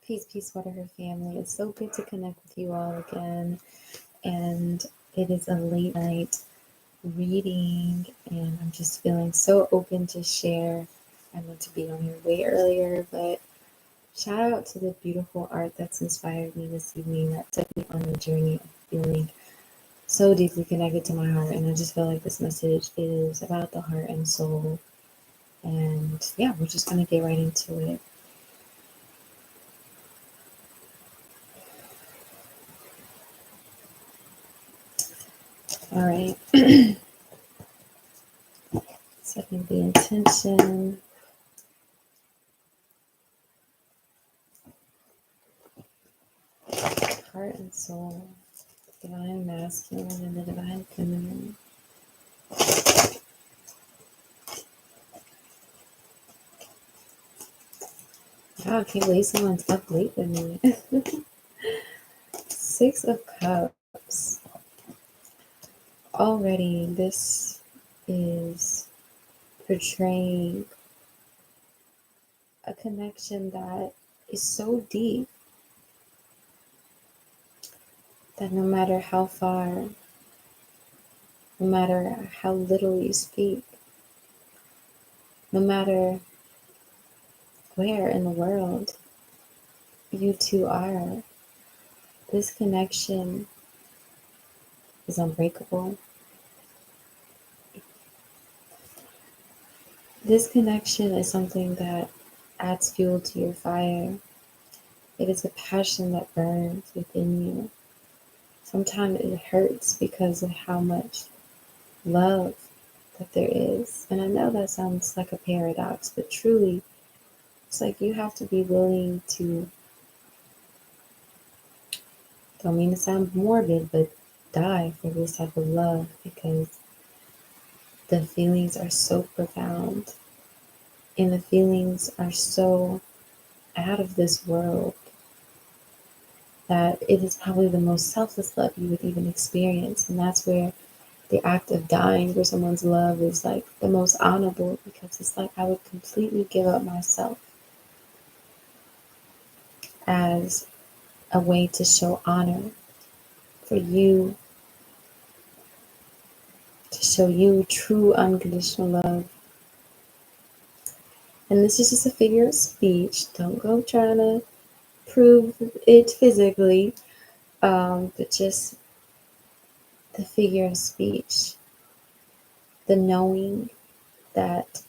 Peace, Waterher family. It's so good to connect with you all again. And it is a late night reading, and I'm just feeling so open to share. I meant to be on here way earlier, but shout out to the beautiful art that's inspired me this evening, that took me on a journey of feeling so deeply connected to my heart. And I just feel like this message is about the heart and soul. And yeah, we're just going to get right into it. All right. Setting the intention. Heart and soul. Divine masculine and the divine feminine. Wow, I can't believe someone's up late with me. Six of Cups. Already, this is portraying a connection that is so deep that no matter how far, no matter how little you speak, no matter where in the world you two are, this connection is unbreakable. This connection is something that adds fuel to your fire. It is a passion that burns within you. Sometimes it hurts because of how much love that there is. And I know that sounds like a paradox, but truly, it's like you have to be willing to, don't mean to sound morbid, but die for this type of love, because the feelings are so profound and the feelings are so out of this world that it is probably the most selfless love you would even experience. And that's where the act of dying for someone's love is like the most honorable, because it's like I would completely give up myself as a way to show honor for you, to show you true unconditional love. And this is just a figure of speech. Don't go trying to prove it physically, but just the figure of speech, the knowing that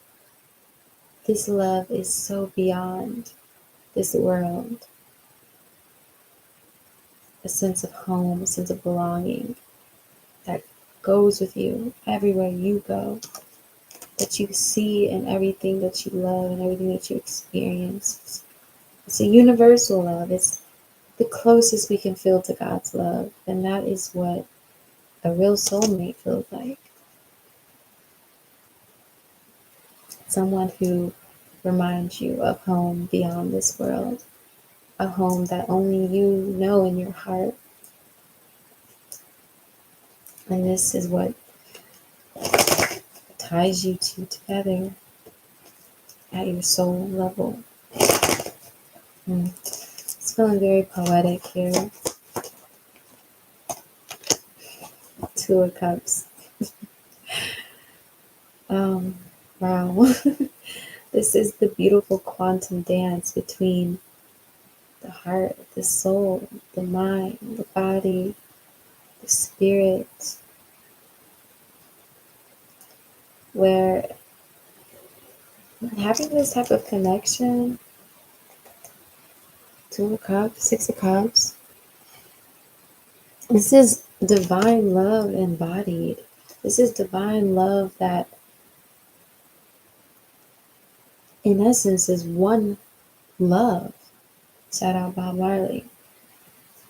this love is so beyond this world, a sense of home, a sense of belonging that goes with you everywhere you go, that you see in everything that you love and everything that you experience. It's a universal love. It's the closest we can feel to God's love. And that is what a real soulmate feels like. Someone who reminds you of home beyond this world, a home that only you know in your heart. And this is what ties you two together at your soul level. It's feeling very poetic here. Two of Cups. Wow. This is the beautiful quantum dance between the heart, the soul, the mind, the body, the spirit, where having this type of connection, Two of Cups, Six of Cups, this is divine love embodied. This is divine love that, in essence, is one love. Shout out Bob Marley.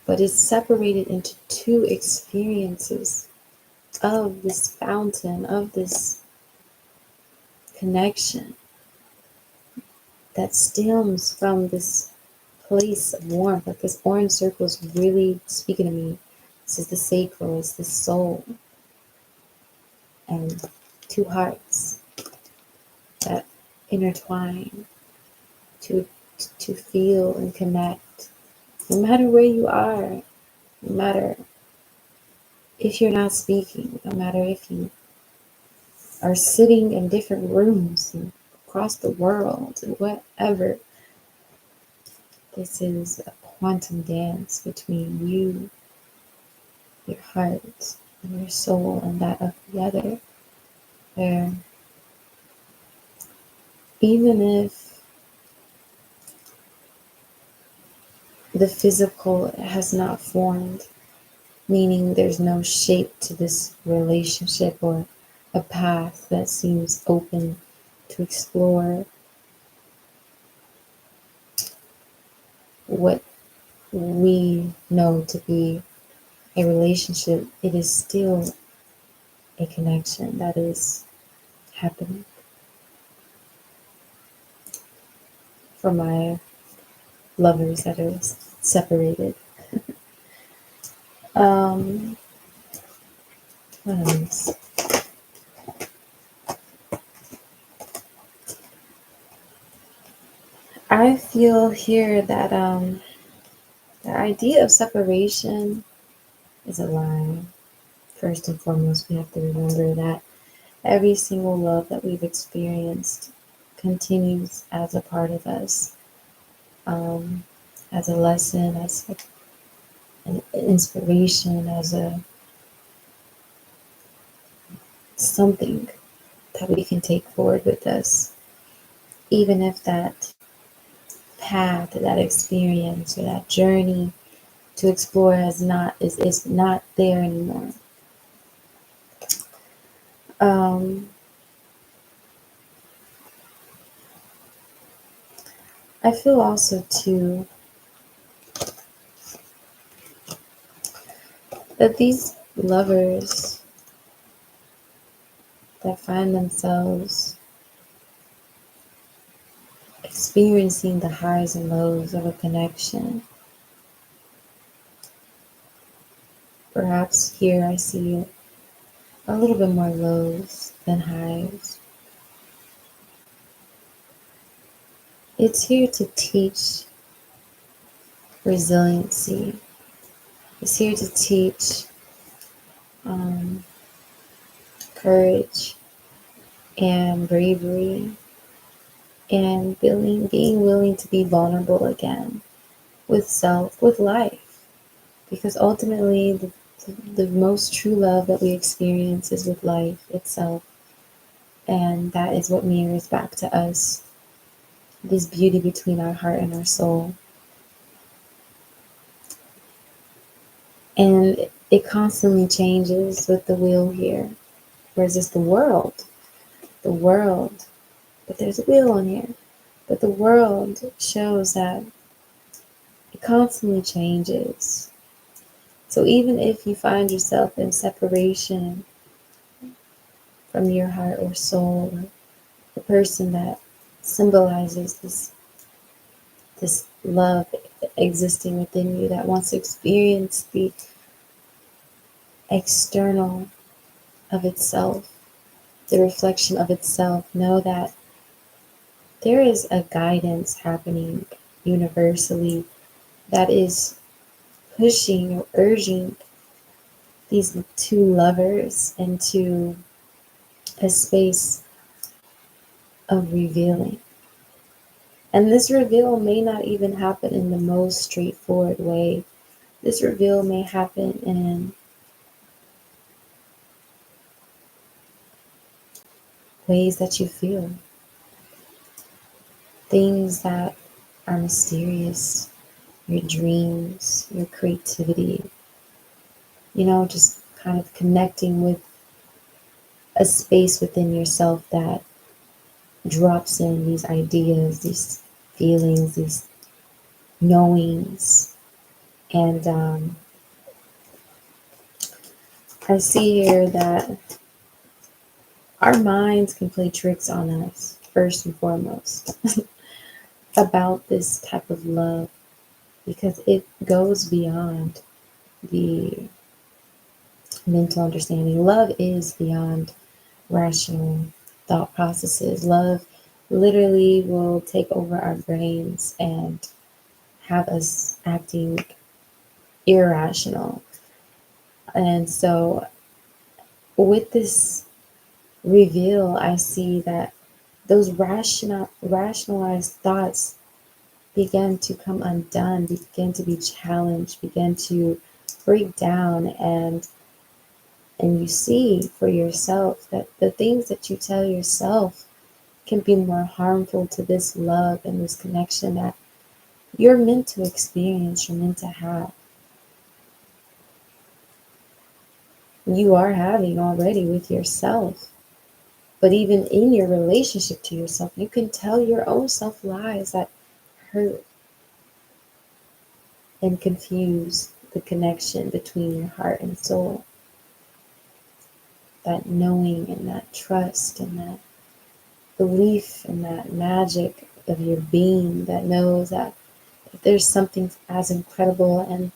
But it's separated into two experiences of this fountain, of this connection that stems from this place of warmth. Like this orange circle is really speaking to me. This is the sacral, it's the soul. And two hearts that intertwine to feel and connect No matter where you are, no matter if you're not speaking, no matter if you are sitting in different rooms and across the world and whatever, this is a quantum dance between you, your heart, and your soul, and that of the other. Where even if the physical has not formed, meaning there's no shape to this relationship or a path that seems open to explore what we know to be a relationship, it is still a connection that is happening. For my lovers that are separated. Um, what else? I feel here that the idea of separation is a lie. First and foremost, we have to remember that every single love that we've experienced continues as a part of us, um, as a lesson, as an inspiration, as a something that we can take forward with us, even if that path, that experience, or that journey to explore is not there anymore. Um, I feel also too that these lovers that find themselves experiencing the highs and lows of a connection, perhaps here I see a little bit more lows than highs. It's here to teach resiliency. It's here to teach um, courage and bravery and being willing to be vulnerable again with self, with life. Because ultimately, the most true love that we experience is with life itself. And that is what mirrors back to us this beauty between our heart and our soul. And it constantly changes with the wheel here. Whereas it's the world, the world, but there's a wheel on here. But the world shows that it constantly changes. So even if you find yourself in separation from your heart or soul, or the person that symbolizes this love existing within you that wants to experience the external of itself, the reflection of itself, know that there is a guidance happening universally that is pushing or urging these two lovers into a space of revealing. And this reveal may not even happen in the most straightforward way. This reveal may happen in ways that you feel, things that are mysterious, your dreams, your creativity, just kind of connecting with a space within yourself that drops in these ideas, these feelings, these knowings. And I see here that our minds can play tricks on us, first and foremost, about this type of love because it goes beyond the mental understanding. Love is beyond rational thought processes. Love literally will take over our brains and have us acting irrational. And so with this reveal, I see that those rationalized thoughts begin to come undone, begin to be challenged, begin to break down, and you see for yourself that the things that you tell yourself can be more harmful to this love and this connection that you're meant to experience, you're meant to have. You are having already with yourself. But even in your relationship to yourself, you can tell your own self lies that hurt and confuse the connection between your heart and soul. That knowing and that trust and that belief and that magic of your being that knows that if there's something as incredible and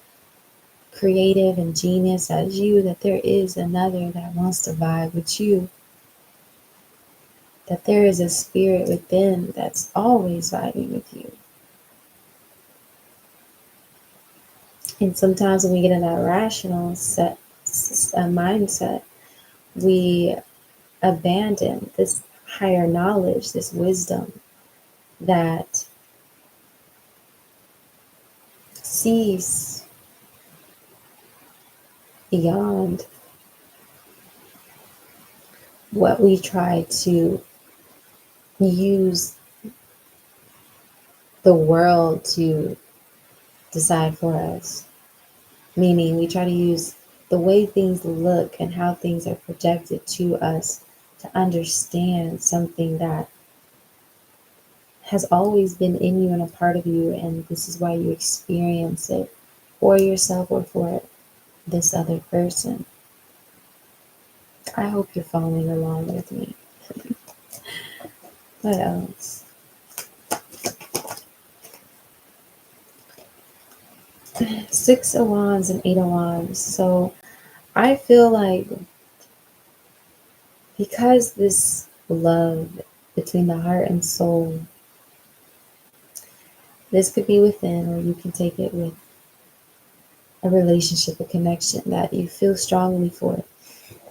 creative and genius as you, that there is another that wants to vibe with you, that there is a spirit within that's always vibing with you. And sometimes when we get in that rational mindset, we abandon this higher knowledge, this wisdom that sees beyond what we try to use the world to decide for us. Meaning, we try to use the way things look and how things are projected to us to understand something that has always been in you and a part of you, and this is why you experience it for yourself or for this other person. I hope you're following along with me. What else? Six of Wands and Eight of Wands. So I feel like because this love between the heart and soul, this could be within, or you can take it with a relationship, a connection that you feel strongly for,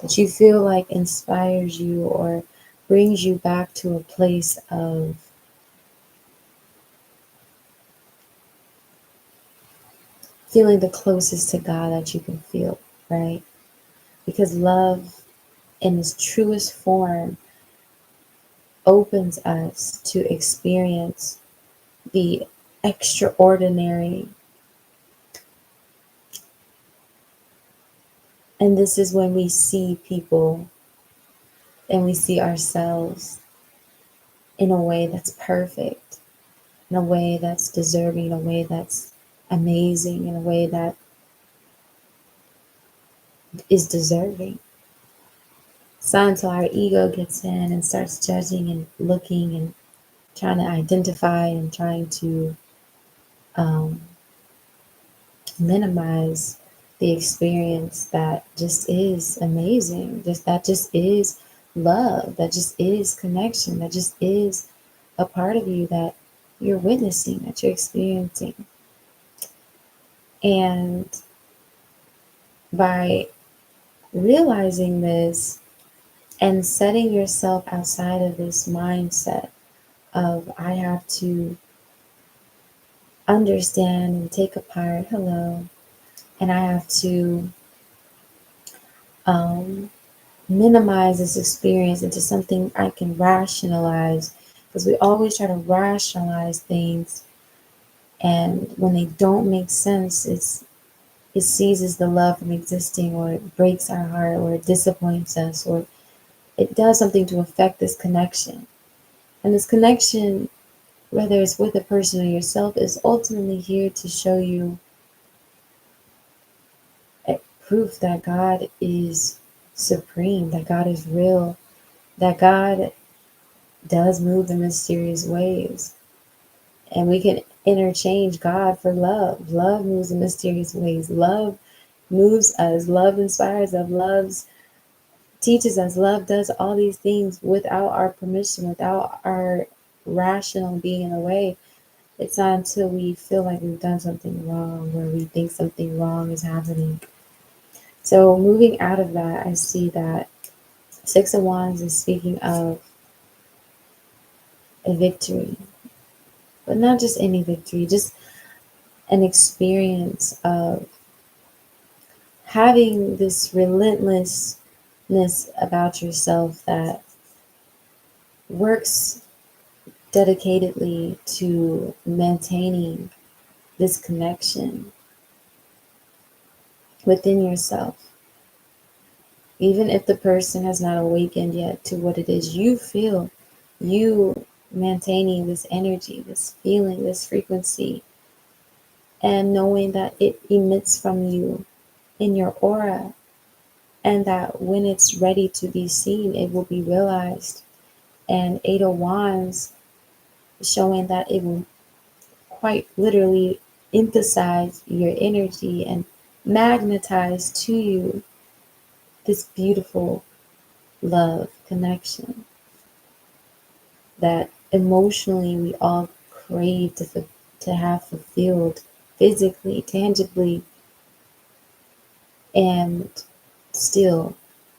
that you feel like inspires you or brings you back to a place of feeling the closest to God that you can feel, right? Because love in its truest form opens us to experience the extraordinary. And this is when we see people and we see ourselves in a way that's perfect, in a way that's deserving, in a way that's amazing, in a way that is deserving. So until our ego gets in and starts judging and looking and trying to identify and trying to um, minimize the experience that just is amazing, just is love, that just is connection, that just is a part of you that you're witnessing, that you're experiencing. And by realizing this and setting yourself outside of this mindset of I have to understand and take apart, hello, and I have to um, minimize this experience into something I can rationalize, because we always try to rationalize things, and when they don't make sense, it seizes the love from existing, or it breaks our heart, or it disappoints us, or it does something to affect this connection. And this connection, whether it's with a person or yourself, is ultimately here to show you proof that God is supreme, that God is real, that God does move in mysterious ways. And we can interchange God for love. Love moves in mysterious ways. Love moves us. Love inspires us. Love teaches us. Love does all these things without our permission, without our rational being in the way. It's not until we feel like we've done something wrong, where we think something wrong is happening. So moving out of that, I see that Six of Wands is speaking of a victory, but not just any victory, just an experience of having this relentlessness about yourself that works dedicatedly to maintaining this connection within yourself. Even if the person has not awakened yet to what it is you feel, you maintaining this energy, this feeling, this frequency, and knowing that it emits from you in your aura, and that when it's ready to be seen, it will be realized. And Eight of Wands showing that it will quite literally emphasize your energy and magnetize to you this beautiful love connection that emotionally we all crave to have fulfilled physically, tangibly, and still,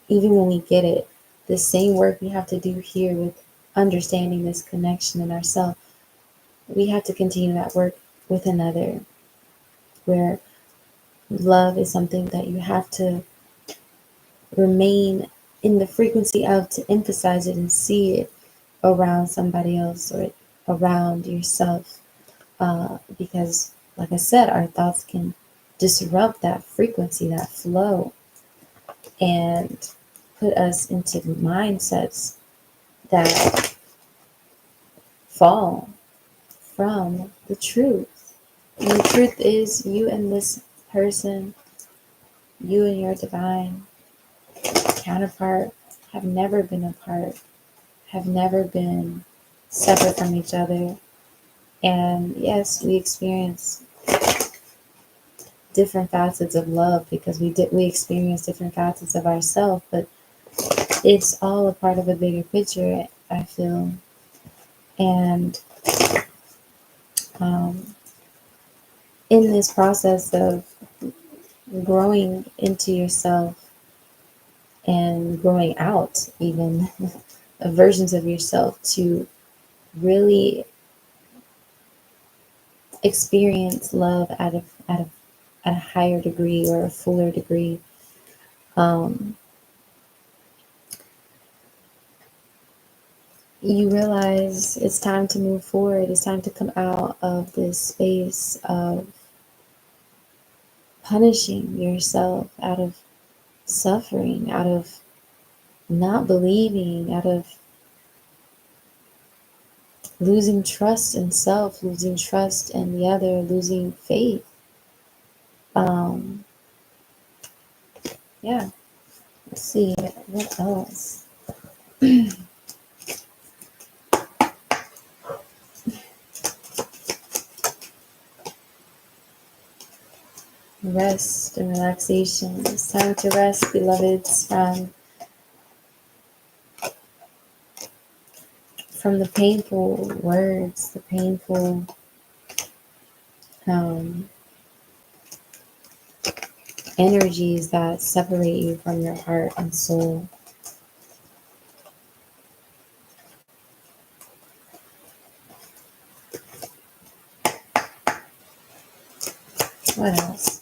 even when we get it, the same work we have to do here with understanding this connection in ourselves, we have to continue that work with another, where love is something that you have to remain in the frequency of, to emphasize it and see it around somebody else or around yourself. Because, like I said, our thoughts can disrupt that frequency, that flow, and put us into mindsets that fall from the truth. And the truth is, you and this person, you and your divine counterpart, have never been apart, have never been separate from each other. And yes, we experience different facets of love because we experience different facets of ourselves, but it's all a part of a bigger picture, I feel. And um, in this process of growing into yourself and growing out even versions of yourself to really experience love at a higher degree or a fuller degree, um, you realize it's time to move forward. It's time to come out of this space of punishing yourself, out of suffering, out of not believing, out of losing trust in self, losing trust in the other, losing faith. Um, yeah, let's see what else. Rest and relaxation. It's time to rest, beloveds, from the painful words, the painful um, energies that separate you from your heart and soul. What else?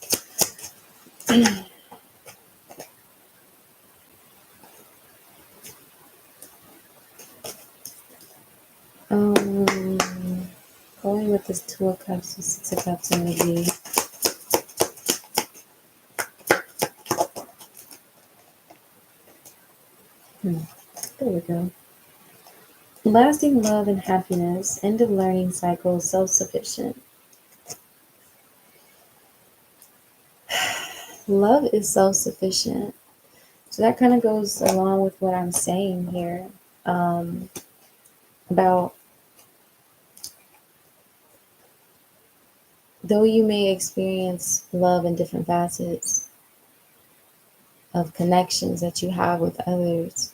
Um, Going with this Two of Cups and Six of Cups energy. There we go. Lasting love and happiness, end of learning cycle, self-sufficient. Love is self-sufficient. So that kind of goes along with what I'm saying here, about though you may experience love in different facets of connections that you have with others,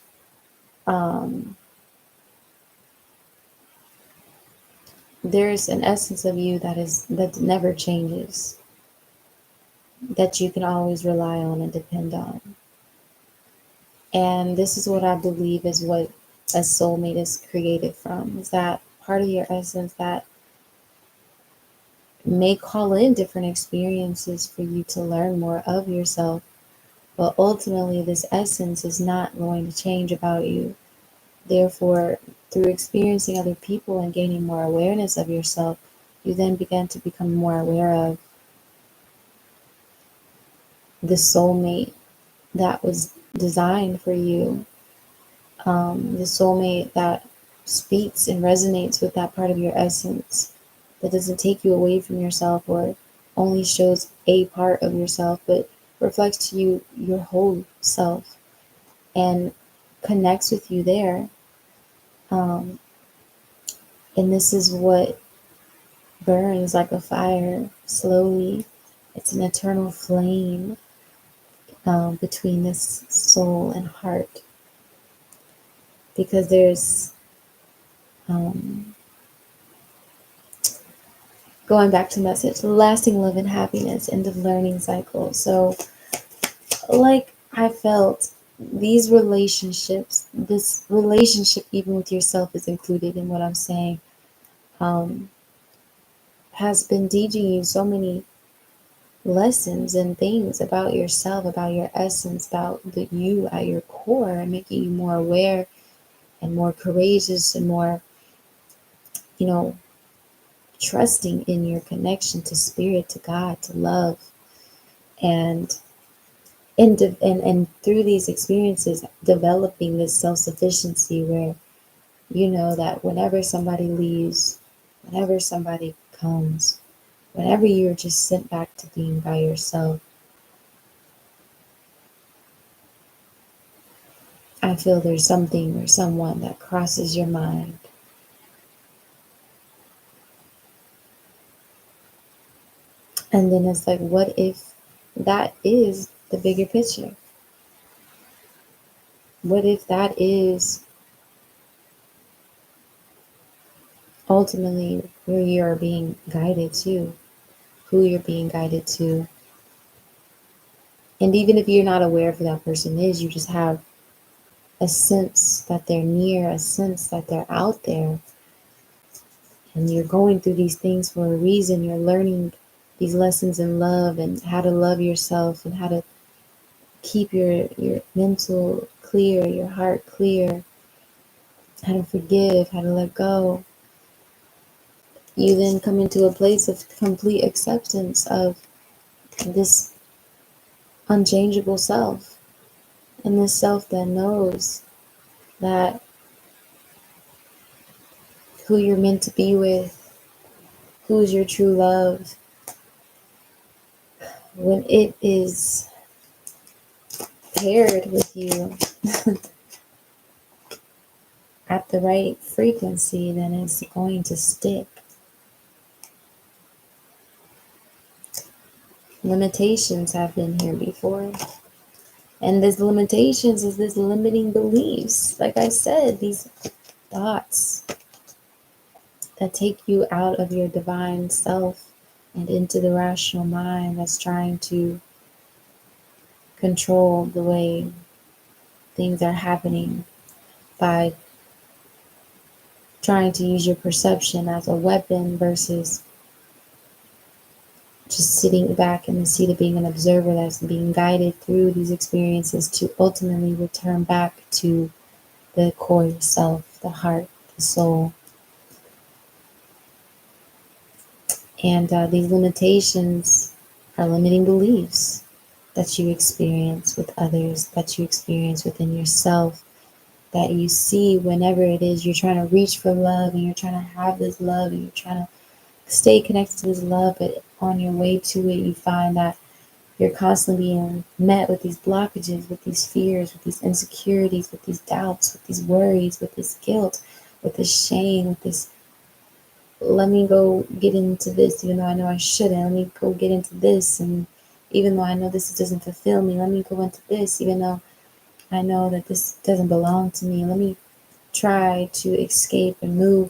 um, there's an essence of you that never changes, that you can always rely on and depend on. And this is what I believe is what a soulmate is created from, is that part of your essence that may call in different experiences for you to learn more of yourself. But ultimately, this essence is not going to change about you. Therefore, through experiencing other people and gaining more awareness of yourself, you then begin to become more aware of the soulmate that was designed for you, the soulmate that speaks and resonates with that part of your essence, that doesn't take you away from yourself or only shows a part of yourself, but reflects to you your whole self and connects with you there. Um, and this is what burns like a fire slowly. It's an eternal flame between this soul and heart, because there's um, going back to message, lasting love and happiness, end of learning cycle. So, like I felt these relationships, this relationship, even with yourself, is included in what I'm saying, um, has been teaching you so many lessons and things about yourself, about your essence, about the you at your core, and making you more aware and more courageous and more, you know, trusting in your connection to spirit, to God, to love. And and through these experiences, developing this self-sufficiency where you know that whenever somebody leaves, whenever somebody comes, whenever you're just sent back to being by yourself, I feel there's something or someone that crosses your mind. And then it's like, what if that is the bigger picture? What if that is ultimately where you're being guided to, who you're being guided to? And even if you're not aware of who that person is, you just have a sense that they're near, a sense that they're out there. And you're going through these things for a reason. You're learning these lessons in love and how to love yourself and how to keep your mental clear, your heart clear, how to forgive, how to let go. You then come into a place of complete acceptance of this unchangeable self. And this self that knows that who you're meant to be with, who's your true love, when it is paired with you at the right frequency, then it's going to stick. Limitations have been here before. And this limitations is this limiting beliefs. Like I said, these thoughts that take you out of your divine self and into the rational mind that's trying to control the way things are happening by trying to use your perception as a weapon versus just sitting back in the seat of being an observer that's being guided through these experiences to ultimately return back to the core self, the heart, the soul. And these limitations are limiting beliefs that you experience with others, that you experience within yourself, that you see whenever it is you're trying to reach for love and you're trying to have this love and you're trying to stay connected to this love, but on your way to it, you find that you're constantly being met with these blockages, with these fears, with these insecurities, with these doubts, with these worries, with this guilt, with this shame, with this, let me go get into this, even though I know I shouldn't. Let me go get into this. And even though I know this doesn't fulfill me, let me go into this, even though I know that this doesn't belong to me. Let me try to escape and move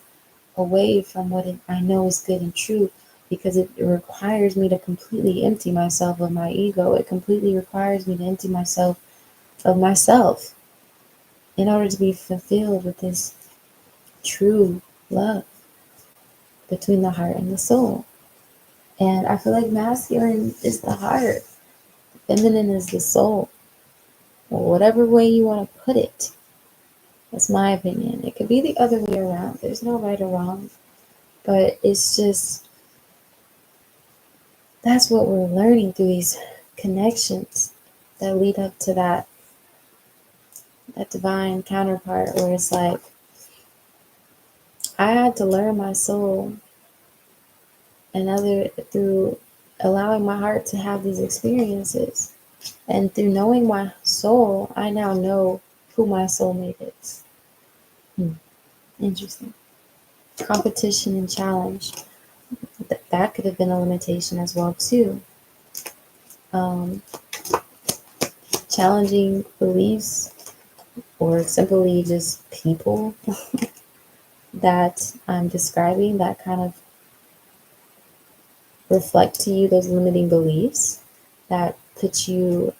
away from what I know is good and true, because it requires me to completely empty myself of my ego. It completely requires me to empty myself of myself in order to be fulfilled with this true love between the heart and the soul. And I feel like masculine is the heart, feminine is the soul, or whatever way you want to put it. That's my opinion. It could be the other way around. There's no right or wrong, but it's just that's what we're learning through these connections that lead up to that divine counterpart, where it's like I had to learn my soul and other through allowing my heart to have these experiences. And through knowing my soul, I now know who my soulmate is. Interesting. Competition and challenge. That could have been a limitation as well too. Um, Challenging beliefs, or simply just people that I'm describing that kind of reflect to you those limiting beliefs that put you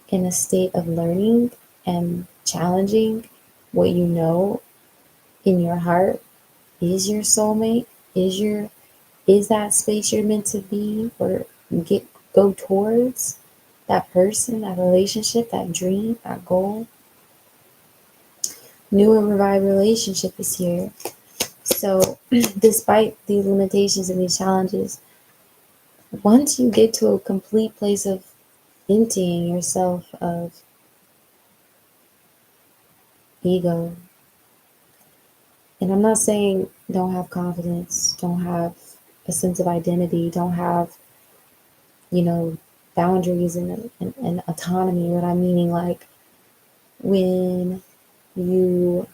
in a state of learning and challenging what you know in your heart is your soulmate, is that space you're meant to be or go towards, that person, that relationship, that dream, that goal. New and revived relationship is here. So despite these limitations and these challenges, once you get to a complete place of emptying yourself of ego, and I'm not saying don't have confidence, don't have a sense of identity, don't have, boundaries and autonomy. What I'm meaning, like, when you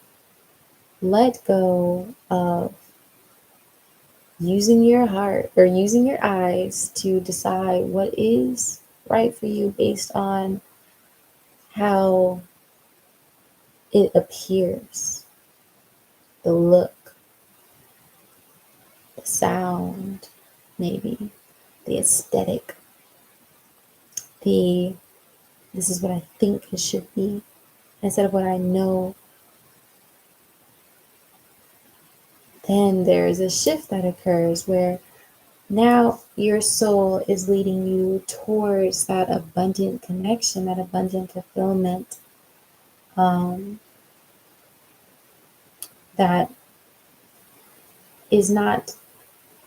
let go of using your heart or using your eyes to decide what is right for you based on how it appears, the look, the sound, maybe the aesthetic, the this is what I think it should be instead of what I know, then there is a shift that occurs where now your soul is leading you towards that abundant connection, that abundant fulfillment, um, that is not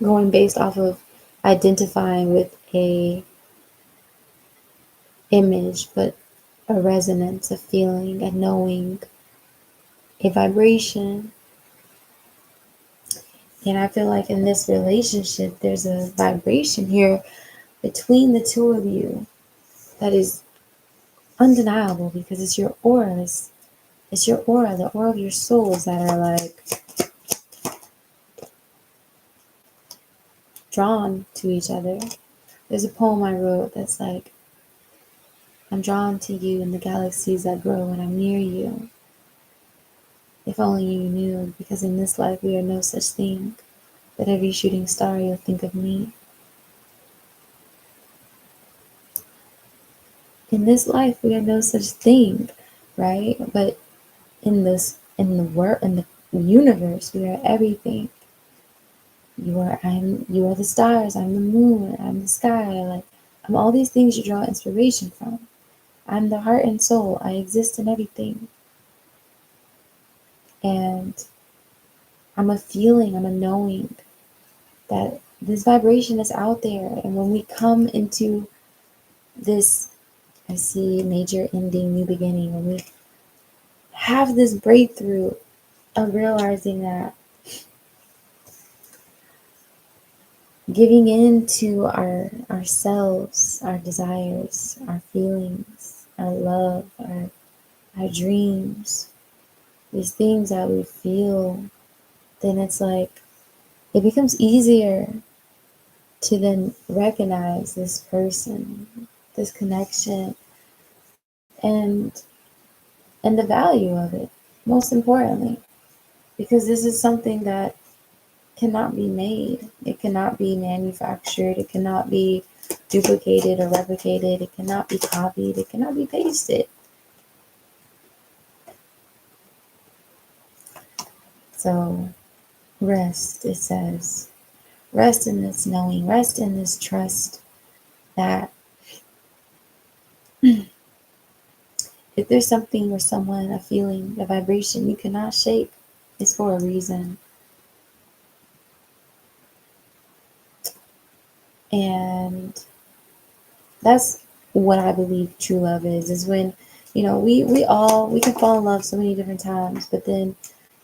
going based off of identifying with a image, but a resonance, a feeling, a knowing, a vibration. And I feel like in this relationship, there's a vibration here between the two of you that is undeniable because it's your auras. It's your aura, the aura of your souls that are like drawn to each other. There's a poem I wrote that's like, I'm drawn to you in the galaxies that grow when I'm near you. If only you knew, because in this life we are no such thing, but every shooting star you'll think of me. In this life we are no such thing, right? But in the world, in the universe, we are everything. You are the stars, I'm the moon, I'm the sky, like I'm all these things you draw inspiration from. I'm the heart and soul. I exist in everything. And I'm a feeling, I'm a knowing that this vibration is out there. And when we come into this, I see major ending, new beginning, when we have this breakthrough of realizing that giving in to ourselves, our desires, our feelings, our love, our dreams, these things that we feel, then it's like it becomes easier to then recognize this person, this connection, and the value of it, most importantly, because this is something that cannot be made. It cannot be manufactured. It cannot be duplicated or replicated. It cannot be copied. It cannot be pasted. So rest, it says. Rest in this knowing. Rest in this trust that if there's something or someone, a feeling, a vibration you cannot shake, it's for a reason. And that's what I believe true love is when, we can fall in love so many different times, but then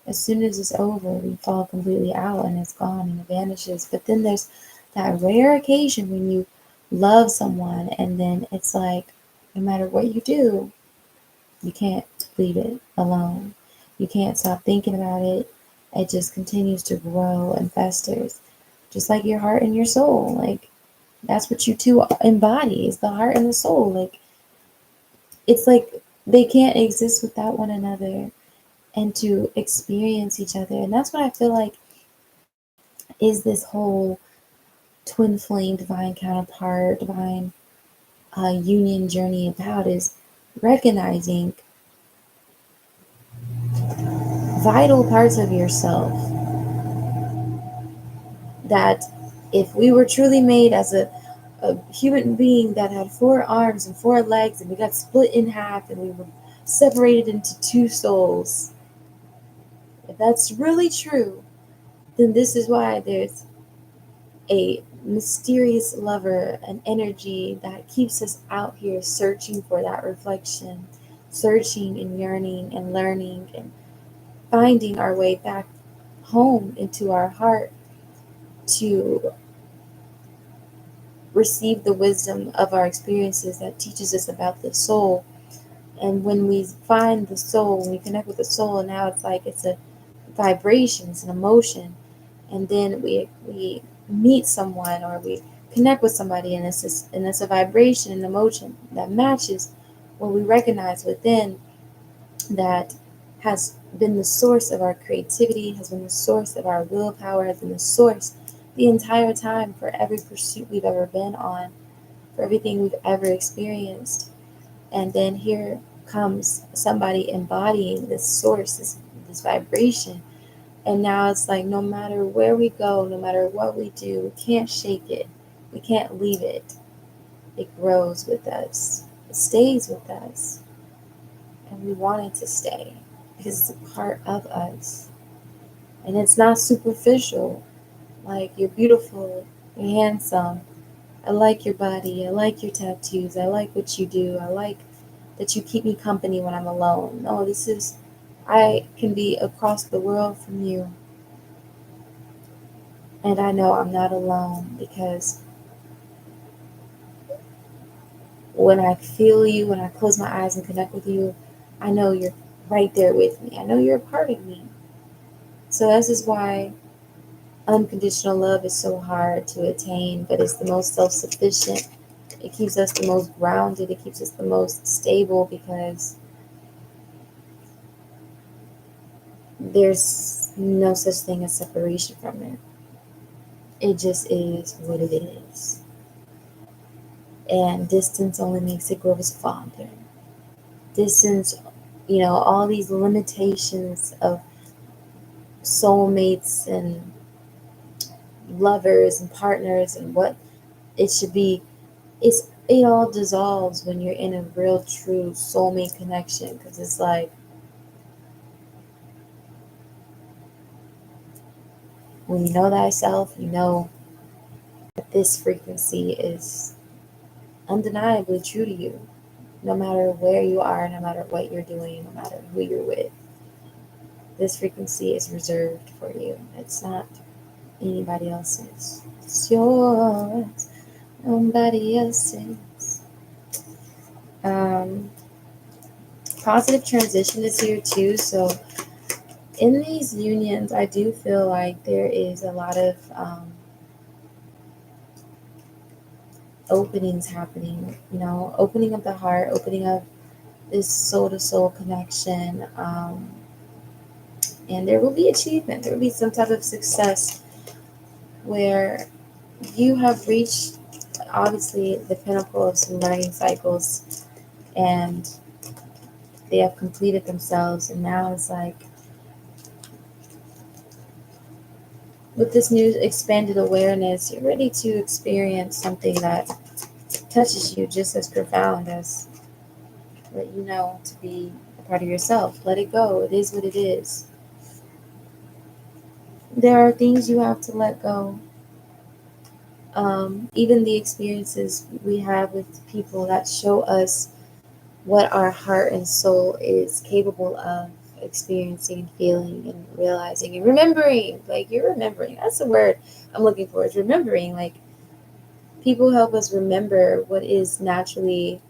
as soon as it's over, we fall completely out and it's gone and it vanishes. But then there's that rare occasion when you love someone and then it's like, no matter what you do, you can't leave it alone. You can't stop thinking about it. It just continues to grow and festers, just like your heart and your soul. Like, that's what you two embody, is the heart and the soul. Like, it's like they can't exist without one another and to experience each other. And that's what I feel like is this whole twin flame, divine counterpart, divine union journey about, is recognizing vital parts of yourself that if we were truly made as a human being that had 4 arms and 4 legs and we got split in half and we were separated into 2 souls, if that's really true, then this is why there's a mysterious lover, an energy that keeps us out here searching for that reflection, searching and yearning and learning and finding our way back home into our heart to receive the wisdom of our experiences that teaches us about the soul. And when we find the soul, when we connect with the soul, now it's like it's a vibration, it's an emotion. And then we meet someone or we connect with somebody and it's a vibration and emotion that matches what we recognize within, that has been the source of our creativity, has been the source of our willpower, has been the source the entire time for every pursuit we've ever been on, for everything we've ever experienced. And then here comes somebody embodying this source, this vibration. And now it's like no matter where we go, no matter what we do, we can't shake it. We can't leave it. It grows with us. It stays with us. And we want it to stay because it's a part of us. And it's not superficial. Like, you're beautiful, you're handsome, I like your body, I like your tattoos, I like what you do, I like that you keep me company when I'm alone. No, I can be across the world from you. And I know I'm not alone because when I feel you, when I close my eyes and connect with you, I know you're right there with me. I know you're a part of me. So this is why unconditional love is so hard to attain, but it's the most self sufficient. It keeps us the most grounded, it keeps us the most stable because there's no such thing as separation from it. It just is what it is. And distance only makes it grow us fonder. Distance, all these limitations of soulmates and lovers and partners and what it should be, it all dissolves when you're in a real true soulmate connection, because it's like when you know thyself, you know that this frequency is undeniably true to you, no matter where you are, no matter what you're doing, no matter who you're with. This frequency is reserved for you. It's not anybody else's. It's yours, nobody else's. Um, Positive transition is here too. So in these unions, I do feel like there is a lot of openings happening. Opening of the heart, opening of this soul to soul connection, and there will be achievement. There will be some type of success where you have reached obviously the pinnacle of some learning cycles, and they have completed themselves, and now it's like with this new expanded awareness, you're ready to experience something that touches you just as profound as what you know to be a part of yourself. Let it go. It is what it is. There are things you have to let go. Even the experiences we have with people that show us what our heart and soul is capable of experiencing, feeling, and realizing, and remembering. Like, you're remembering. That's the word I'm looking for, is remembering. Like, people help us remember what is naturally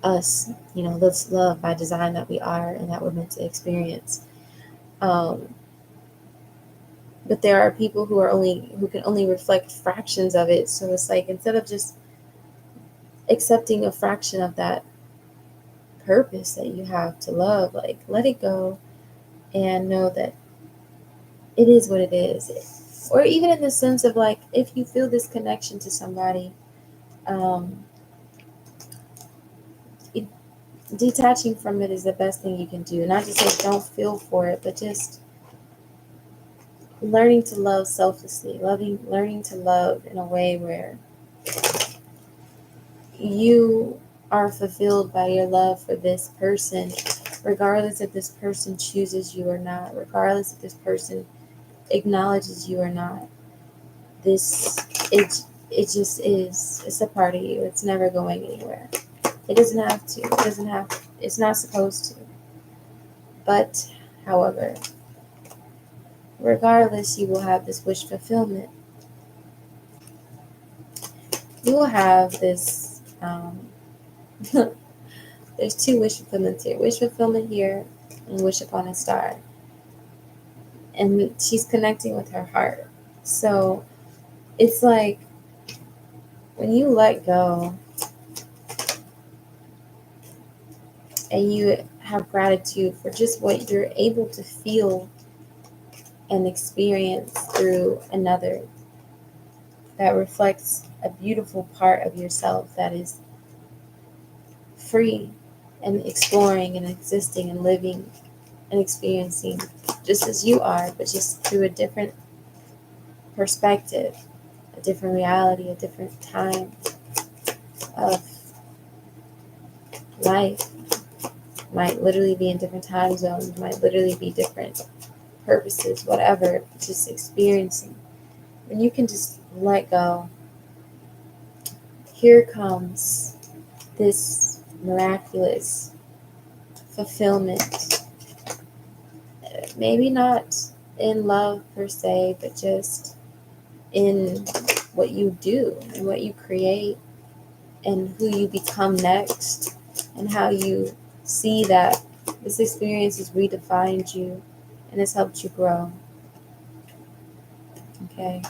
us, this love by design that we are and that we're meant to experience. Um, but there are people who can only reflect fractions of it. So it's like, instead of just accepting a fraction of that purpose that you have to love, like, let it go and know that it is what it is. Or even in the sense of, like, if you feel this connection to somebody, um, it, detaching from it is the best thing you can do. Not to say don't feel for it, but just learning to love selflessly, learning to love in a way where you are fulfilled by your love for this person, regardless if this person chooses you or not, regardless if this person acknowledges you or not. This it just is. It's a part of you. It's never going anywhere. It doesn't have to. It doesn't have. It's not supposed to. But, however, regardless, you will have this wish fulfillment. You will have this. There's two wish fulfillments here. Wish fulfillment here, and wish upon a star. And she's connecting with her heart. So it's like, when you let go and you have gratitude for just what you're able to feel and experience through another, that reflects a beautiful part of yourself that is free and exploring and existing and living and experiencing just as you are, but just through a different perspective, a different reality, a different time of life. Might literally be in different time zones, might literally be different purposes, whatever, just experiencing. When you can just let go, here comes this miraculous fulfillment. Maybe not in love per se, but just in what you do and what you create and who you become next, and how you see that this experience has redefined you and has helped you grow. Okay?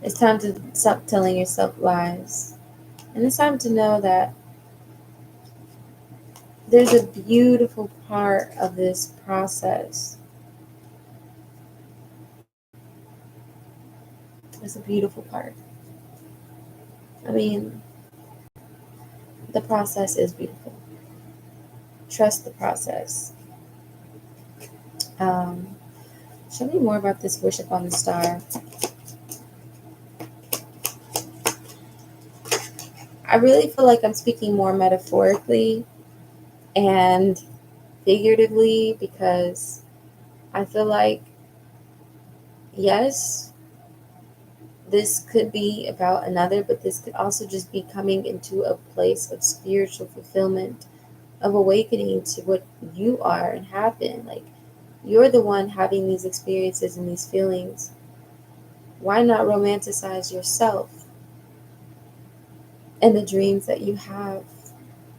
It's time to stop telling yourself lies. And it's time to know that there's a beautiful part of this process. It's a beautiful part. I mean, the process is beautiful. Trust the process. Um, Show me more about this wish upon the star. I really feel like I'm speaking more metaphorically and figuratively, because I feel like, yes, this could be about another, but this could also just be coming into a place of spiritual fulfillment, of awakening to what you are and have been. Like, you're the one having these experiences and these feelings. Why not romanticize yourself and the dreams that you have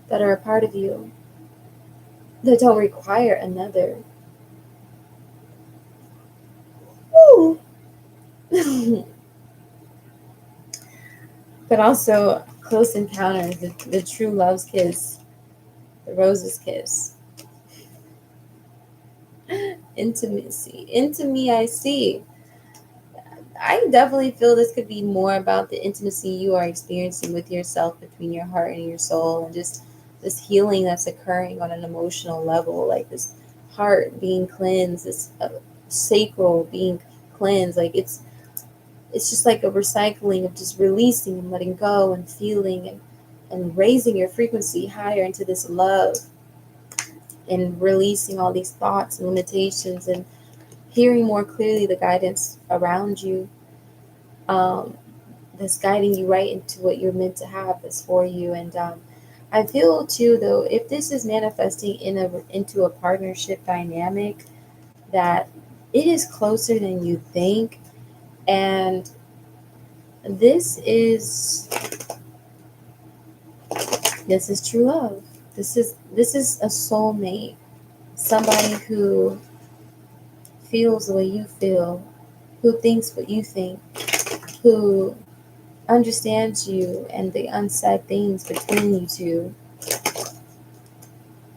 that are a part of you, that don't require another? Woo! But also, close encounters, the true love's kiss, the rose's kiss. intimacy. Into me I see. I definitely feel this could be more about the intimacy you are experiencing with yourself between your heart and your soul, and just this healing that's occurring on an emotional level, like this heart being cleansed, this sacral being cleansed. Like it's just like a recycling of just releasing and letting go and feeling and raising your frequency higher into this love, and releasing all these thoughts and limitations, and hearing more clearly the guidance around you, um, that's guiding you right into what you're meant to have that's for you. And I feel too, though, if this is manifesting into a partnership dynamic, that it is closer than you think. And this is this is true love. This is a soulmate, somebody who feels the way you feel, who thinks what you think, who understands you and the unsaid things between you two.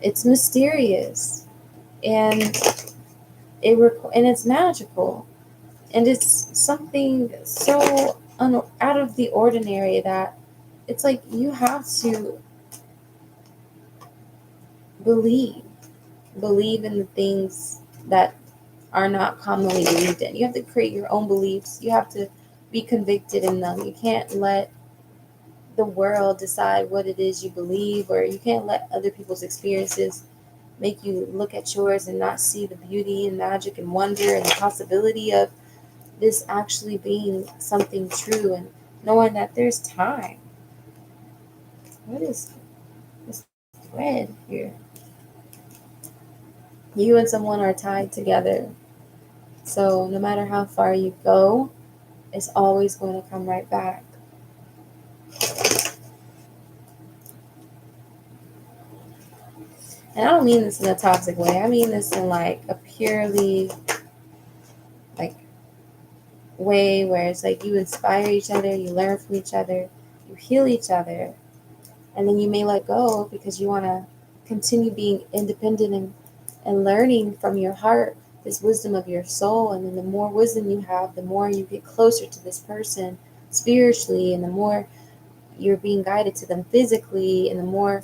It's mysterious, and and it's magical, and it's something so out of the ordinary that it's like you have to believe believe in the things that are not commonly believed in. You have to create your own beliefs. You have to be convicted in them. You can't let the world decide what it is you believe, or you can't let other people's experiences make you look at yours and not see the beauty and magic and wonder and the possibility of this actually being something true, and knowing that there's time. What is this thread here? You and someone are tied together. So no matter how far you go, it's always going to come right back. And I don't mean this in a toxic way. I mean this in like a purely like way where it's like you inspire each other, you learn from each other, you heal each other, and then you may let go because you want to continue being independent and learning from your heart this wisdom of your soul. And then the more wisdom you have, the more you get closer to this person spiritually, and the more you're being guided to them physically, and the more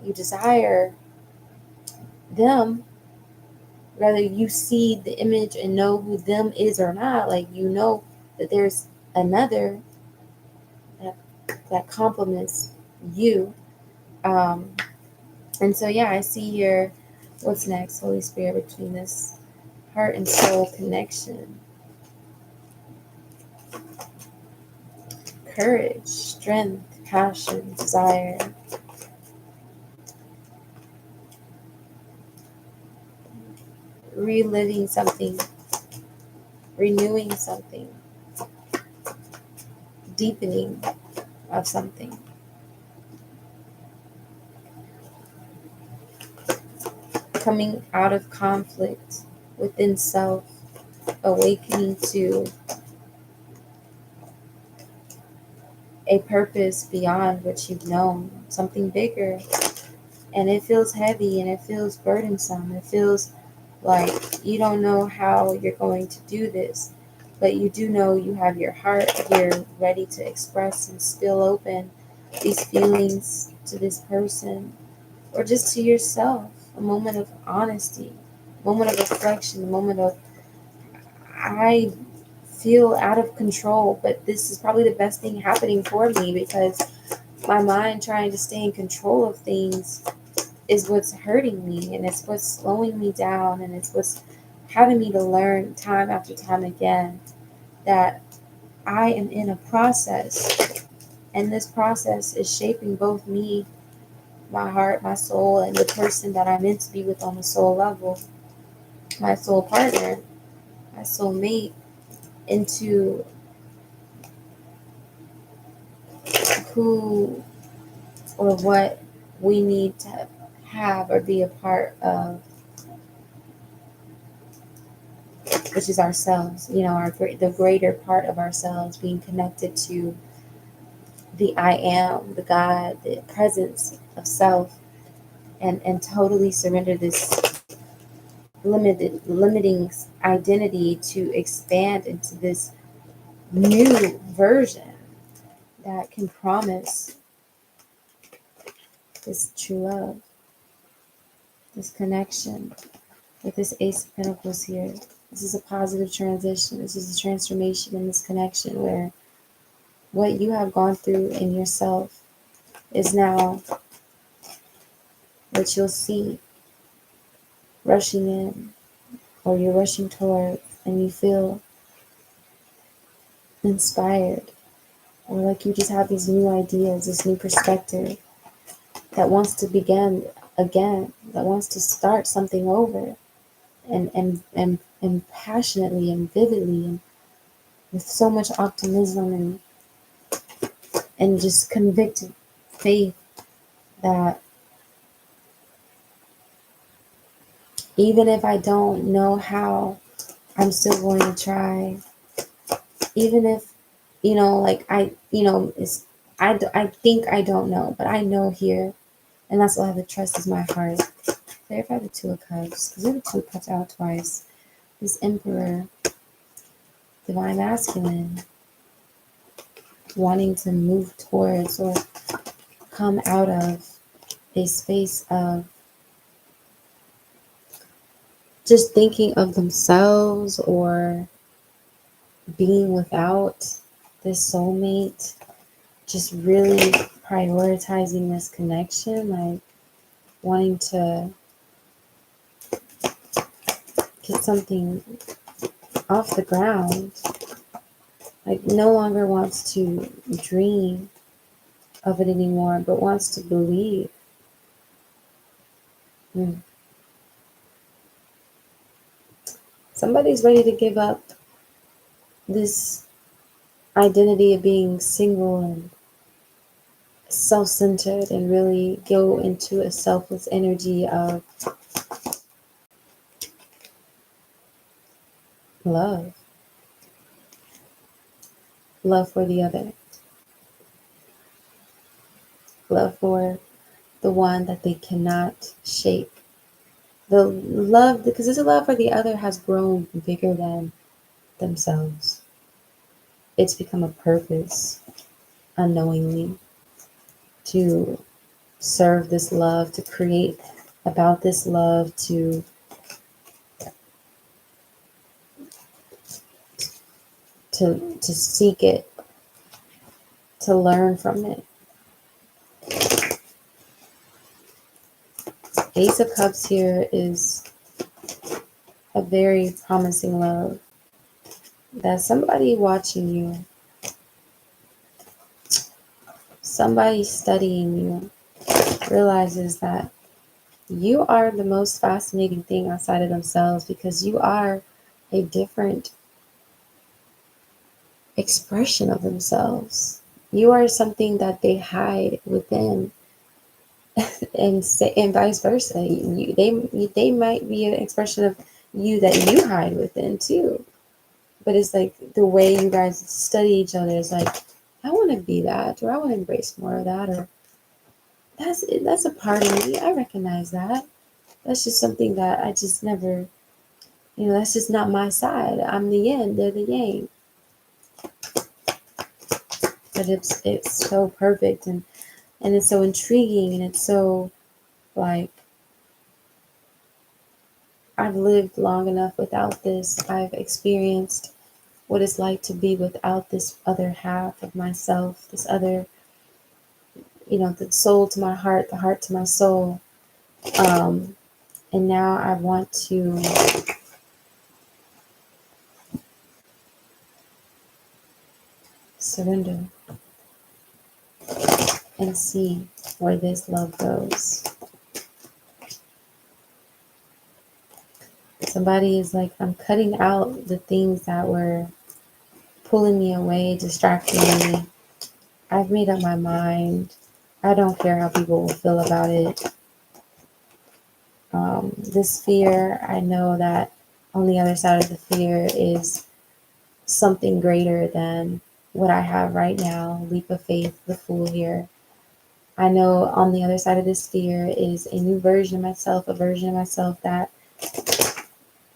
you desire them, whether you see the image and know who them is or not, like you know that there's another that, that complements you. um, and so yeah, I see here what's next, Holy Spirit, between this heart and soul connection. Courage, strength, passion, desire. Reliving something, renewing something, deepening of something. Coming out of conflict within self, awakening to a purpose beyond what you've known, something bigger. And it feels heavy and it feels burdensome. It feels like you don't know how you're going to do this, but you do know you have your heart here ready to express and spill open these feelings to this person, or just to yourself. A moment of honesty, a moment of reflection, a moment of, I feel out of control, but this is probably the best thing happening for me, because my mind trying to stay in control of things is what's hurting me, and it's what's slowing me down, and it's what's having me to learn time after time again that I am in a process, and this process is shaping both me, my heart, my soul, and the person that I'm meant to be with on a soul level, my soul partner, my soul mate, into who or what we need to have or be a part of, which is ourselves. You know, the greater part of ourselves, being connected to the I am, the God, the presence of self, and totally surrender this limiting identity to expand into this new version that can promise this true love, this connection with this Ace of Pentacles here. This is a positive transition. This is a transformation in this connection where what you have gone through in yourself is now what you'll see rushing in, or you're rushing toward, and you feel inspired, or like you just have these new ideas, this new perspective that wants to begin again, that wants to start something over, and passionately and vividly and with so much optimism and just convicted faith that even if I don't know how, I'm still going to try. Even if, like I think I don't know, but I know here, and that's why I have to trust is my heart. Clarify the Two of Cups, because the Two of Cups out twice. This Emperor, Divine Masculine, wanting to move towards or come out of a space of just thinking of themselves or being without this soulmate, just really prioritizing this connection, like wanting to get something off the ground, like no longer wants to dream of it anymore, but wants to believe. Somebody's ready to give up this identity of being single and self-centered and really go into a selfless energy of love for the other, love for the one that they cannot shake. The love, because this love for the other has grown bigger than themselves. It's become a purpose unknowingly to serve this love, to create about this love, to seek it, to learn from it. Ace of Cups here is a very promising love. That somebody watching you, somebody studying you, realizes that you are the most fascinating thing outside of themselves, because you are a different expression of themselves. You are something that they hide within, and vice versa. They might be an expression of you that you hide within too. But it's like the way you guys study each other is like, I want to be that, or I want to embrace more of that, or that's a part of me. I recognize that. That's just something that I just never, that's just not my side. I'm the yin, they're the yang. But it's so perfect, and it's so intriguing, and it's so like, I've lived long enough without this. I've experienced what it's like to be without this other half of myself, this other, the soul to my heart, the heart to my soul. And now I want to surrender and see where this love goes. Somebody is like, I'm cutting out the things that were pulling me away, distracting me. I've made up my mind. I don't care how people will feel about it. This fear, I know that on the other side of the fear is something greater than what I have right now. Leap of faith, the Fool here. I know on the other side of this fear is a new version of myself, a version of myself that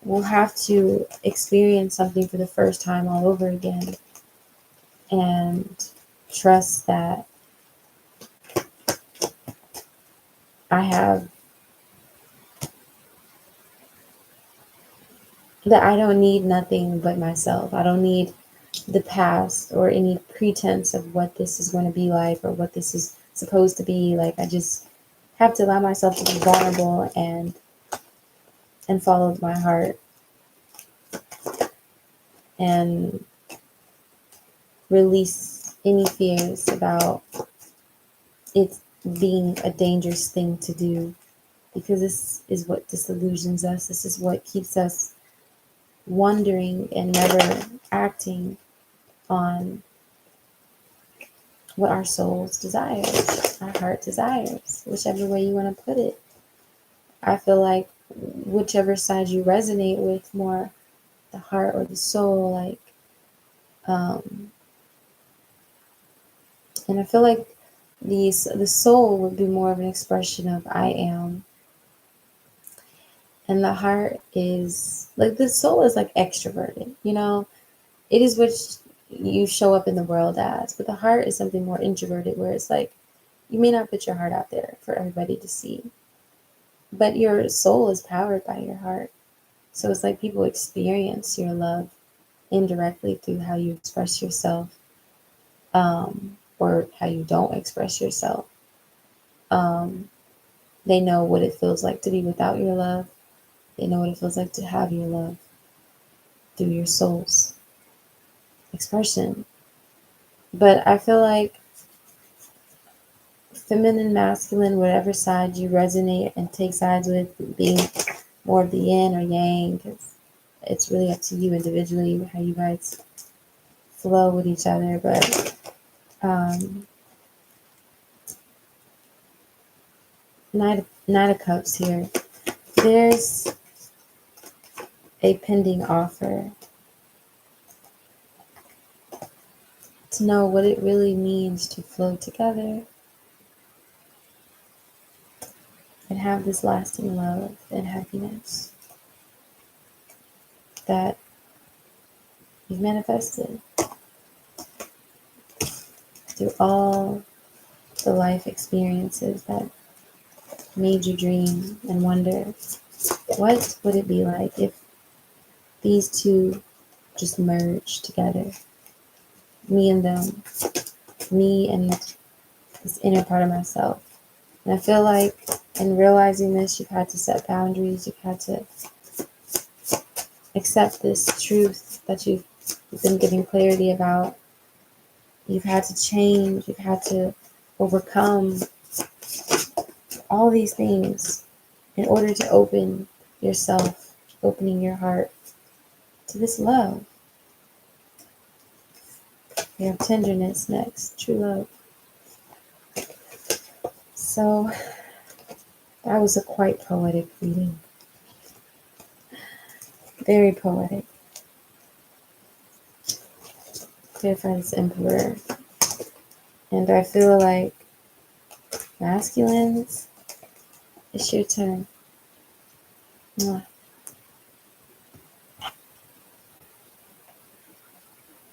will have to experience something for the first time all over again and trust that I have, that I don't need nothing but myself. I don't need the past or any pretense of what this is going to be like or what this is supposed to be like. I just have to allow myself to be vulnerable and follow my heart and release any fears about it being a dangerous thing to do, because this is what disillusions us. This is what keeps us wondering and never acting on what our souls desires, our heart desires, whichever way you want to put it. I feel like whichever side you resonate with more, the heart or the soul, like, and I feel like the soul would be more of an expression of I am, and the heart is like, the soul is like extroverted, you know, it is what you show up in the world as, but the heart is something more introverted, where it's like you may not put your heart out there for everybody to see, but your soul is powered by your heart. So it's like people experience your love indirectly through how you express yourself, or how you don't express yourself. Um, they know what it feels like to be without your love. They know what it feels like to have your love through your soul's expression. But I feel like feminine, masculine, whatever side you resonate and take sides with, being more of the yin or yang, because it's really up to you individually how you guys flow with each other. But Knight of Cups here. There's a pending offer. To know what it really means to flow together and have this lasting love and happiness that you've manifested through all the life experiences that made you dream and wonder, what would it be like if these two just merged together? Me and them, me and this inner part of myself. And I feel like in realizing this, you've had to set boundaries, you've had to accept this truth that you've been giving clarity about. You've had to change, you've had to overcome all these things in order to open yourself, opening your heart to this love. We have tenderness next, true love. So that was a quite poetic reading. Very poetic. Clarify this Emperor. And I feel like masculines, it's your turn. Mwah.